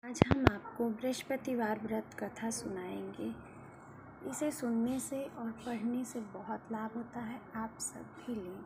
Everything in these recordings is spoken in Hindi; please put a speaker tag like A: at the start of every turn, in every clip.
A: आज हम आपको बृहस्पतिवार व्रत कथा सुनाएंगे। इसे सुनने से और पढ़ने से बहुत लाभ होता है, आप सब भी लें।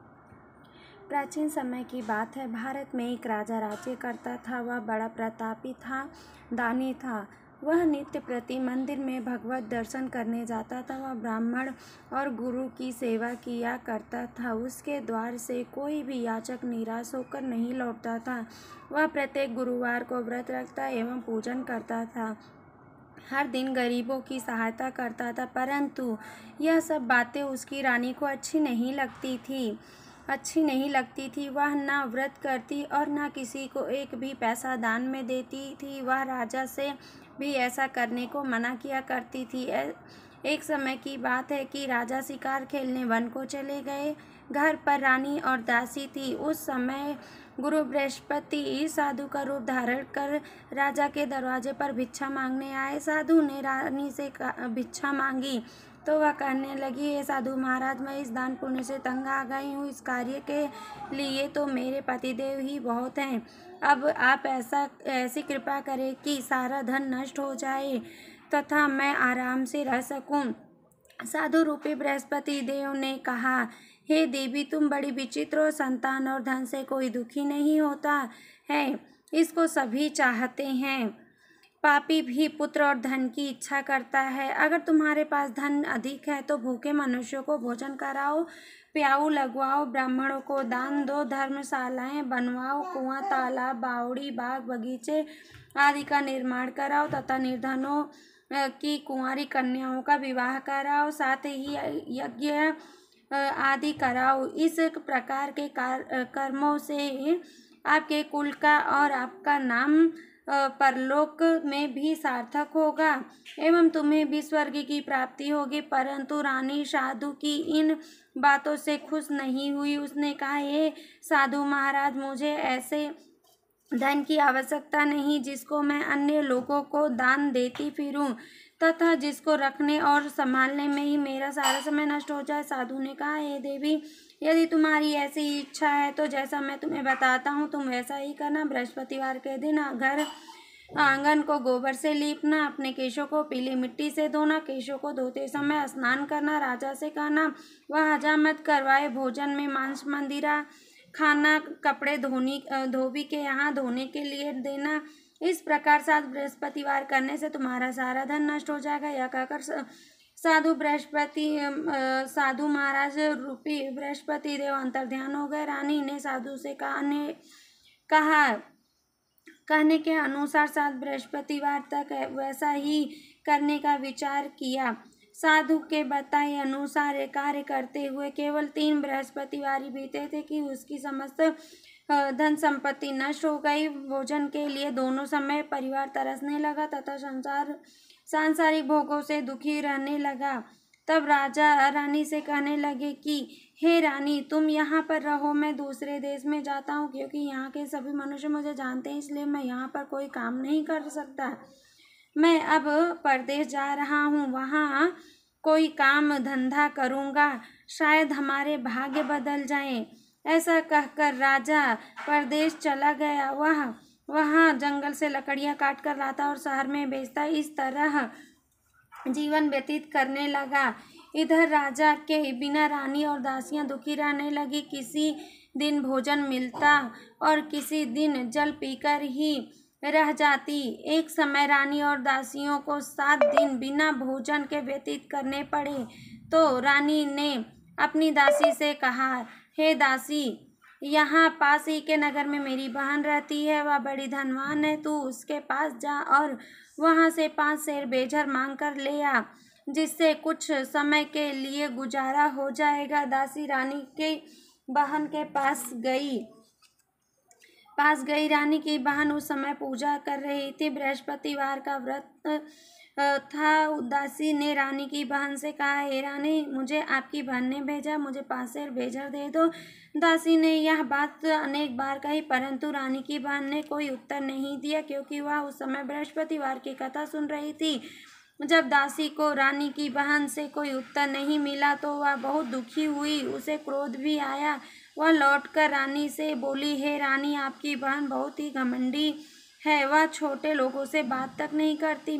A: प्राचीन समय की बात है। भारत में एक राजा राज्य करता था। वह बड़ा प्रतापी था, दानी था। वह नित्य प्रति मंदिर में भगवत दर्शन करने जाता था। वह ब्राह्मण और गुरु की सेवा किया करता था। उसके द्वार से कोई भी याचक निराश होकर नहीं लौटता था। वह प्रत्येक गुरुवार को व्रत रखता एवं पूजन करता था। हर दिन गरीबों की सहायता करता था, परंतु यह सब बातें उसकी रानी को अच्छी नहीं लगती थी। वह न व्रत करती और न किसी को एक भी पैसा दान में देती थी। वह राजा से भी ऐसा करने को मना किया करती थी। एक समय की बात है कि राजा शिकार खेलने वन को चले गए। घर पर रानी और दासी थी। उस समय गुरु बृहस्पति साधु का रूप धारण कर राजा के दरवाजे पर भिक्षा मांगने आए। साधु ने रानी से भिक्षा मांगी तो वह कहने लगी, हे साधु महाराज, मैं इस दान पुण्य से तंग आ गई हूँ। इस कार्य के लिए तो मेरे पतिदेव ही बहुत हैं। अब आप ऐसी कृपा करें कि सारा धन नष्ट हो जाए तथा मैं आराम से रह सकूं। साधु रूपी बृहस्पति देव ने कहा, हे देवी, तुम बड़ी विचित्र हो। संतान और धन से कोई दुखी नहीं होता है, इसको सभी चाहते हैं। पापी भी पुत्र और धन की इच्छा करता है। अगर तुम्हारे पास धन अधिक है तो भूखे मनुष्यों को भोजन कराओ, प्याऊ लगवाओ, ब्राह्मणों को दान दो, धर्मशालाएं बनवाओ, कुआं, तालाब, बावड़ी, बाग, बगीचे आदि का निर्माण कराओ तथा निर्धनों की कुंवारी कन्याओं का विवाह कराओ, साथ ही यज्ञ आदि कराओ। इस प्रकार के कर्मों से आपके कुल का और आपका नाम परलोक में भी सार्थक होगा एवं तुम्हें भी स्वर्ग की प्राप्ति होगी। परंतु रानी साधु की इन बातों से खुश नहीं हुई। उसने कहा, हे साधु महाराज, मुझे ऐसे धन की आवश्यकता नहीं जिसको मैं अन्य लोगों को दान देती फिरूं तथा जिसको रखने और संभालने में ही मेरा सारा समय नष्ट हो जाए। साधु ने कहा, हे देवी, यदि तुम्हारी ऐसी इच्छा है तो जैसा मैं तुम्हें बताता हूँ तुम वैसा ही करना। बृहस्पतिवार के दिन घर आंगन को गोबर से लीपना, अपने केशों को पीली मिट्टी से धोना, केशों को धोते समय स्नान करना, राजा से कहना वह हजामत करवाए, भोजन में मांस मंदिरा खाना, कपड़े धोबी के यहाँ धोने के लिए देना। इस प्रकार सात बृहस्पतिवार करने से तुम्हारा सारा धन नष्ट हो जाएगा। यह कहकर साधु महाराज रूपी बृहस्पति देव अंतर्ध्यान हो गए। रानी ने साधु से कहने के अनुसार सात बृहस्पतिवार तक वैसा ही करने का विचार किया। साधु के बताए अनुसार कार्य करते हुए केवल 3 बृहस्पतिवार बीते थे कि उसकी समस्त धन संपत्ति नष्ट हो गई। भोजन के लिए दोनों समय परिवार तरसने लगा तथा सांसारिक भोगों से दुखी रहने लगा। तब राजा रानी से कहने लगे कि हे रानी, तुम यहाँ पर रहो, मैं दूसरे देश में जाता हूँ, क्योंकि यहाँ के सभी मनुष्य मुझे जानते हैं, इसलिए मैं यहाँ पर कोई काम नहीं कर सकता। मैं अब परदेश जा रहा हूँ, वहाँ कोई काम धंधा करूँगा, शायद हमारे भाग्य बदल जाएं। ऐसा कहकर राजा परदेश चला गया। वहाँ जंगल से लकड़ियाँ काट कर लाता और शहर में बेचता। इस तरह जीवन व्यतीत करने लगा। इधर राजा के बिना रानी और दासियां दुखी रहने लगी। किसी दिन भोजन मिलता और किसी दिन जल पीकर ही रह जाती। एक समय रानी और दासियों को 7 दिन बिना भोजन के व्यतीत करने पड़े। तो रानी ने अपनी दासी से कहा, हे दासी, यहाँ पास ही के नगर में मेरी बहन रहती है, वह बड़ी धनवान है। तू उसके पास जा और वहाँ से 5 सेर बेझर मांग कर ले आ, जिससे कुछ समय के लिए गुजारा हो जाएगा। दासी रानी के बहन के पास गई। रानी की बहन उस समय पूजा कर रही थी। बृहस्पतिवार का व्रत था। दासी ने रानी की बहन से कहा, हे रानी, मुझे आपकी बहन ने भेजा, मुझे 5 सेर बेझर दे दो। दासी ने यह बात अनेक बार कही, परंतु रानी की बहन ने कोई उत्तर नहीं दिया, क्योंकि वह उस समय बृहस्पतिवार की कथा सुन रही थी। जब दासी को रानी की बहन से कोई उत्तर नहीं मिला तो वह बहुत दुखी हुई। उसे क्रोध भी आया। वह लौटकर रानी से बोली, हे रानी, आपकी बहन बहुत ही घमंडी है। वह छोटे लोगों से बात तक नहीं करती।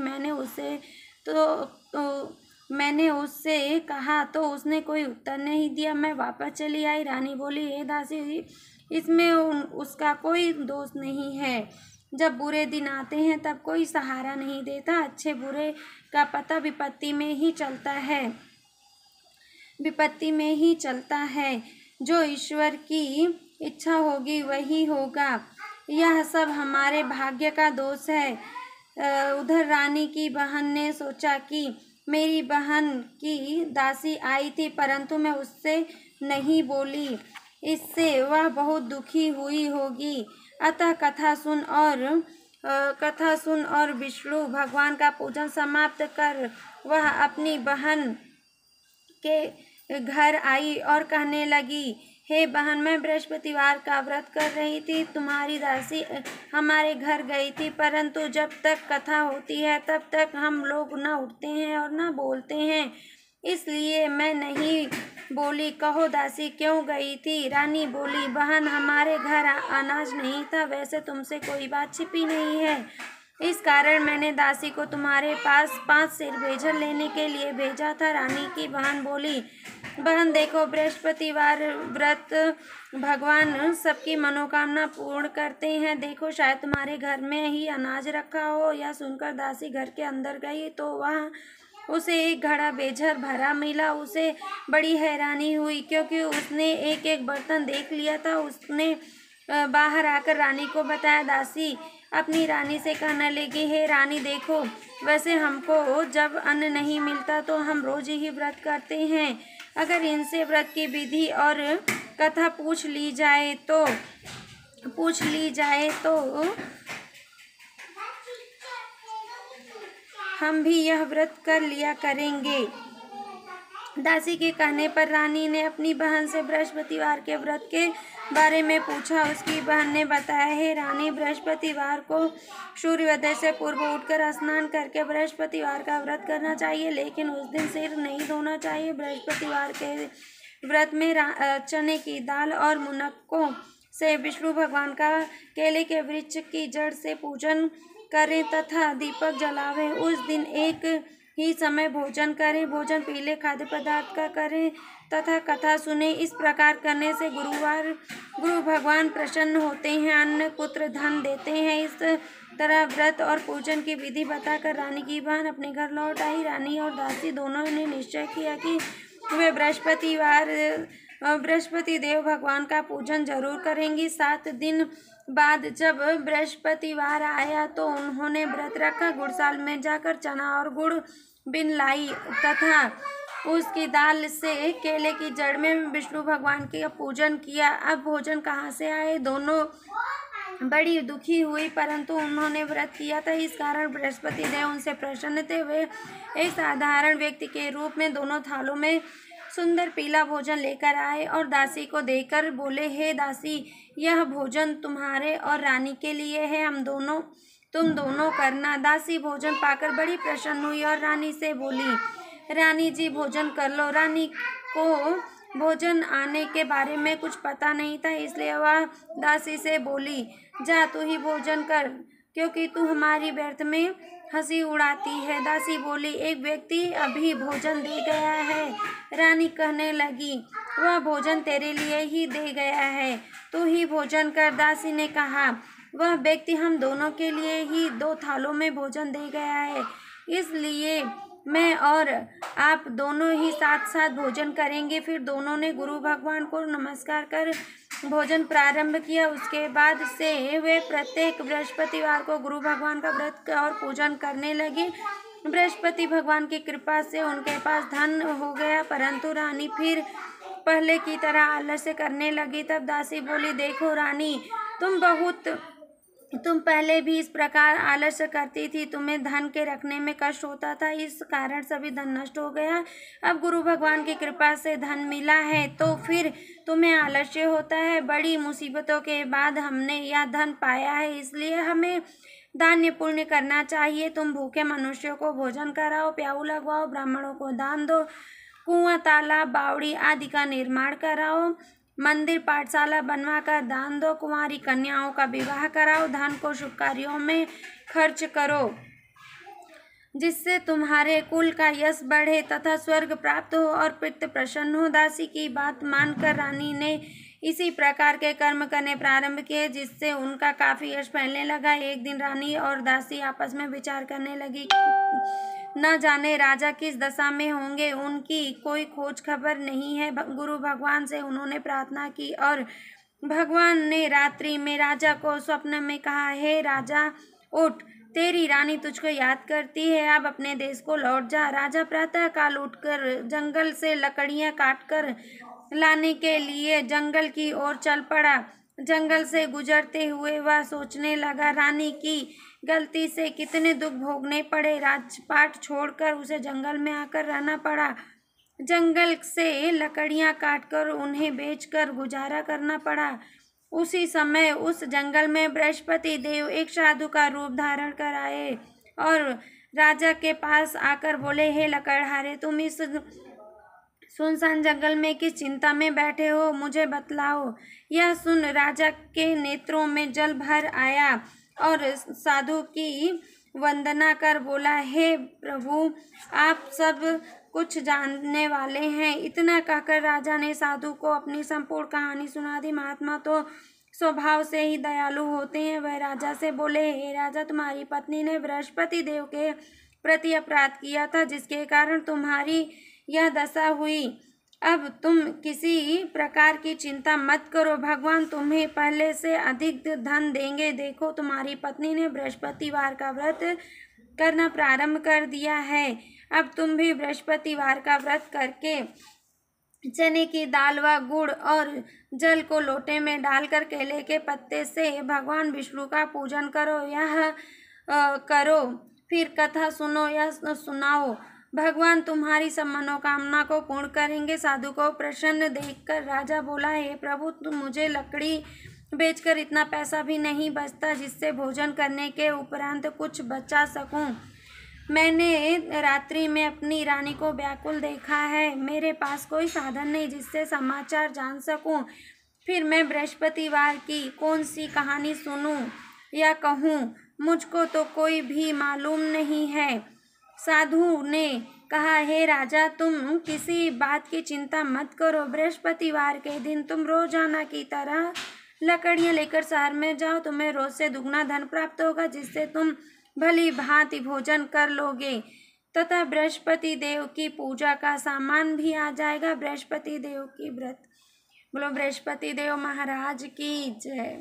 A: मैंने उससे कहा तो उसने कोई उत्तर नहीं दिया। मैं वापस चली आई। रानी बोली, हे दासी, इसमें उसका कोई दोष नहीं है। जब बुरे दिन आते हैं तब कोई सहारा नहीं देता। अच्छे बुरे का पता विपत्ति में ही चलता है। जो ईश्वर की इच्छा होगी वही होगा। यह सब हमारे भाग्य का दोष है। उधर रानी की बहन ने सोचा कि मेरी बहन की दासी आई थी, परंतु मैं उससे नहीं बोली, इससे वह बहुत दुखी हुई होगी। अतः कथा सुन और विष्णु भगवान का पूजन समाप्त कर वह अपनी बहन के घर आई और कहने लगी, हे बहन, मैं बृहस्पतिवार का व्रत कर रही थी। तुम्हारी दासी हमारे घर गई थी, परंतु जब तक कथा होती है तब तक हम लोग न उठते हैं और न बोलते हैं, इसलिए मैं नहीं बोली। कहो दासी क्यों गई थी? रानी बोली, बहन, हमारे घर अनाज नहीं था। वैसे तुमसे कोई बात छिपी नहीं है, इस कारण मैंने दासी को तुम्हारे पास 5 सेर भेजल लेने के लिए भेजा था। रानी की बहन बोली, बहन देखो, बृहस्पतिवार व्रत भगवान सबकी मनोकामना पूर्ण करते हैं। देखो, शायद तुम्हारे घर में ही अनाज रखा हो। यह सुनकर दासी घर के अंदर गई तो वह उसे एक घड़ा बेझर भरा मिला। उसे बड़ी हैरानी हुई, क्योंकि उसने एक एक बर्तन देख लिया था। उसने बाहर आकर रानी को बताया। दासी अपनी रानी से कहने लगी, हे रानी देखो, वैसे हमको जब अन्न नहीं मिलता तो हम रोज ही व्रत करते हैं। अगर इनसे व्रत की विधि और कथा पूछ ली जाए तो हम भी यह व्रत कर लिया करेंगे। दासी के कहने पर रानी ने अपनी बहन से बृहस्पतिवार के व्रत के बारे में पूछा। उसकी बहन ने बताया, हे रानी, बृहस्पतिवार को सूर्योदय से पूर्व उठकर स्नान करके बृहस्पतिवार का व्रत करना चाहिए, लेकिन उस दिन सिर नहीं धोना चाहिए। बृहस्पतिवार के व्रत में चने की दाल और मुनक्कों से विष्णु भगवान का केले के वृक्ष की जड़ से पूजन करें तथा दीपक जलावें। उस दिन एक ही समय भोजन करें। भोजन पीले खाद्य पदार्थ का करें तथा कथा सुने। इस प्रकार करने से गुरु भगवान प्रसन्न होते हैं, अन्न पुत्र धन देते हैं। इस तरह व्रत और पूजन की विधि बताकर रानी की बहन अपने घर लौट आई। रानी और दासी दोनों ने निश्चय किया कि वे बृहस्पति देव भगवान का पूजन जरूर करेंगी। 7 दिन बाद जब बृहस्पतिवार आया तो उन्होंने व्रत रखा। गुड़साल में जाकर चना और गुड़ बिन लाई तथा उसकी दाल से केले की जड़ में विष्णु भगवान का पूजन किया। अब भोजन कहाँ से आए? दोनों बड़ी दुखी हुई, परंतु उन्होंने व्रत किया था, इस कारण बृहस्पति देव उनसे प्रसन्न थे। वे एक साधारण व्यक्ति के रूप में दोनों थालों में सुंदर पीला भोजन लेकर आए और दासी को देकर बोले, हे दासी, यह भोजन तुम्हारे और रानी के लिए है, तुम दोनों करना। दासी भोजन पाकर बड़ी प्रसन्न हुई और रानी से बोली, रानी जी भोजन कर लो। रानी को भोजन आने के बारे में कुछ पता नहीं था, इसलिए वह दासी से बोली, जा तू ही भोजन कर, क्योंकि तू हमारी व्यर्थ में हंसी उड़ाती है। दासी बोली, एक व्यक्ति अभी भोजन दे गया है। रानी कहने लगी, वह भोजन तेरे लिए ही दे गया है, तू ही भोजन कर। दासी ने कहा, वह व्यक्ति हम दोनों के लिए ही 2 थालों में भोजन दे गया है, इसलिए मैं और आप दोनों ही साथ साथ भोजन करेंगे। फिर दोनों ने गुरु भगवान को नमस्कार कर भोजन प्रारंभ किया। उसके बाद से वे प्रत्येक बृहस्पतिवार को गुरु भगवान का व्रत और पूजन करने लगे। बृहस्पति भगवान की कृपा से उनके पास धन हो गया, परंतु रानी फिर पहले की तरह आलस्य करने लगी। तब दासी बोली, देखो रानी, तुम पहले भी इस प्रकार आलस्य करती थी, तुम्हें धन के रखने में कष्ट होता था, इस कारण सभी धन नष्ट हो गया। अब गुरु भगवान की कृपा से धन मिला है तो फिर तुम्हें आलस्य होता है। बड़ी मुसीबतों के बाद हमने यह धन पाया है, इसलिए हमें दान पुण्य करना चाहिए। तुम भूखे मनुष्यों को भोजन कराओ, प्याऊ लगवाओ, ब्राह्मणों को दान दो, कुआं, तालाब, बावड़ी आदि का निर्माण कराओ, मंदिर पाठशाला बनवाकर दान दो, कुंवारी कन्याओं का विवाह कराओ, धन को शुभ कार्यों में खर्च करो, जिससे तुम्हारे कुल का यश बढ़े तथा स्वर्ग प्राप्त हो और पितृ प्रसन्न हो। दासी की बात मानकर रानी ने इसी प्रकार के कर्म करने प्रारंभ किए, जिससे उनका काफी यश फैलने लगा। एक दिन रानी और दासी आपस में विचार करने लगी, न जाने राजा किस दशा में होंगे, उनकी कोई खोज खबर नहीं है। गुरु भगवान से उन्होंने प्रार्थना की और भगवान ने रात्रि में राजा को स्वप्न में कहा, हे राजा उठ, तेरी रानी तुझको याद करती है, अब अपने देश को लौट जा। राजा प्रातः काल उठकर जंगल से लकड़ियां काटकर लाने के लिए जंगल की ओर चल पड़ा। जंगल से गुजरते हुए वह सोचने लगा, रानी की गलती से कितने दुख भोगने पड़े, राजपाट छोड़कर उसे जंगल में आकर रहना पड़ा, जंगल से लकड़ियां काटकर उन्हें बेचकर गुजारा करना पड़ा। उसी समय उस जंगल में बृहस्पति देव एक साधु का रूप धारण कर आए और राजा के पास आकर बोले, हे लकड़हारे, तुम इस सुनसान जंगल में किस चिंता में बैठे हो, मुझे बतलाओ। यह सुन राजा के नेत्रों में जल भर आया और साधु की वंदना कर बोला, हे प्रभु, आप सब कुछ जानने वाले हैं। इतना कहकर राजा ने साधु को अपनी संपूर्ण कहानी सुना दी। महात्मा तो स्वभाव से ही दयालु होते हैं। वह राजा से बोले, हे राजा, तुम्हारी पत्नी ने बृहस्पति देव के प्रति अपराध किया था, जिसके कारण तुम्हारी यह दशा हुई। अब तुम किसी प्रकार की चिंता मत करो, भगवान तुम्हें पहले से अधिक धन देंगे। देखो, तुम्हारी पत्नी ने बृहस्पतिवार का व्रत करना प्रारंभ कर दिया है। अब तुम भी बृहस्पतिवार का व्रत करके चने की दाल व गुड़ और जल को लोटे में डालकर केले के पत्ते से भगवान विष्णु का पूजन करो। यह करो, फिर कथा सुनो या सुनाओ, भगवान तुम्हारी सब मनोकामना को पूर्ण करेंगे। साधु को प्रसन्न देखकर राजा बोला, हे प्रभु, तुम मुझे लकड़ी बेचकर इतना पैसा भी नहीं बचता जिससे भोजन करने के उपरांत कुछ बचा सकूं। मैंने रात्रि में अपनी रानी को व्याकुल देखा है, मेरे पास कोई साधन नहीं जिससे समाचार जान सकूं। फिर मैं बृहस्पतिवार की कौन सी कहानी सुनूं या कहूं, मुझको तो कोई भी मालूम नहीं है। साधु ने कहा, हे राजा, तुम किसी बात की चिंता मत करो। बृहस्पतिवार के दिन तुम रोजाना की तरह लकड़ियां लेकर शहर में जाओ, तुम्हें रोज से दुगना धन प्राप्त होगा, जिससे तुम भली भांति भोजन कर लोगे तथा बृहस्पति देव की पूजा का सामान भी आ जाएगा। बृहस्पति देव की व्रत। बोलो बृहस्पति देव महाराज की जय।